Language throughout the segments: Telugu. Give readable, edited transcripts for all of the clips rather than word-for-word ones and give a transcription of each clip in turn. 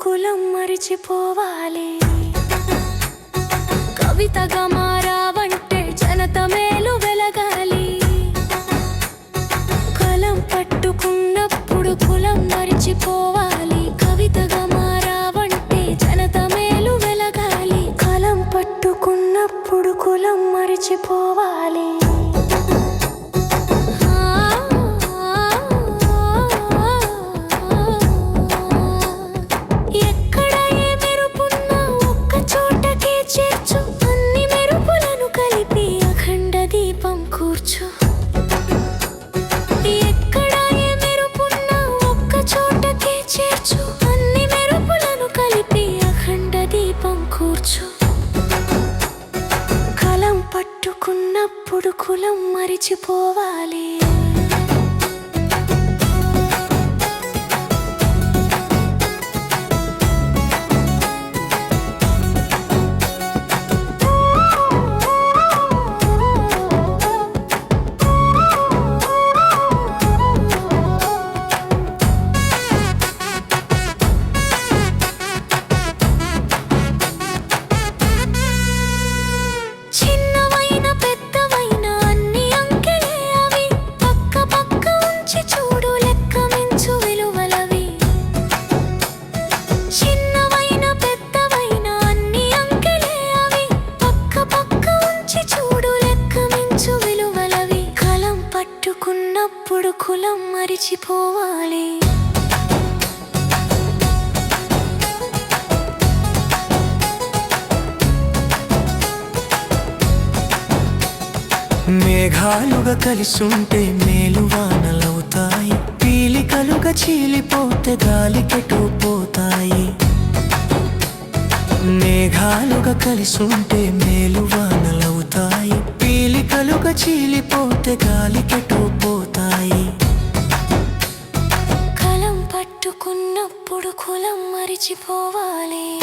కులం మరిచిపోవాలి. కవితగా మారావంటే జనత మేలు వెలగాలి. కలం పట్టుకున్నప్పుడు కులం మరిచిపోవాలి. కవితగా మారావంటే జనత మేలు వెలగాలి. కలం పట్టుకున్నప్పుడు కులం మరిచిపోవాలి. కలం పట్టుకున్నప్పుడు కులం మరిచిపోవాలి. పట్టుకున్నప్పుడు కులం మరిచిపోవాలి. మేఘాలుగా కలిసుంటే మేలువానలవుతాయి. పీలికలుగా చీలిపోతే గాలికెటు పోతాయి. మేఘాలుగా కలిసుంటే మేలువానలవుతాయి. పీలికలుగా చీలిపోతే గాలికెటు పోతాయి. కలం పట్టుకున్నప్పుడు కులం మరిచిపోవాలి.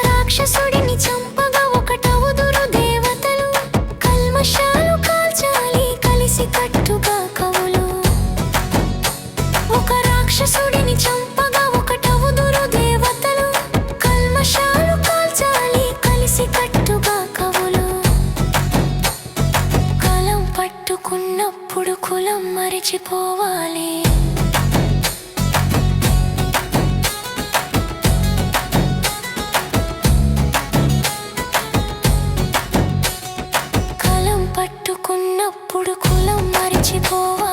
రాక్షసుడిని చంపగా ఒకటవుదురు దేవతలు. కల్మషాలు కాల్చాలి కలిసి కట్టుగా కవులు. ఒక రాక్షసుడిని చంపగా ఒకటవుదురు దేవతలు. కల్మషాలు కాల్చాలి కలిసి కట్టుగా కవులు. కలం పట్టుకున్నప్పుడు కులం మరిచిపోవాలి. పట్టుకున్నప్పుడు కులం మరిచిపోవాలి.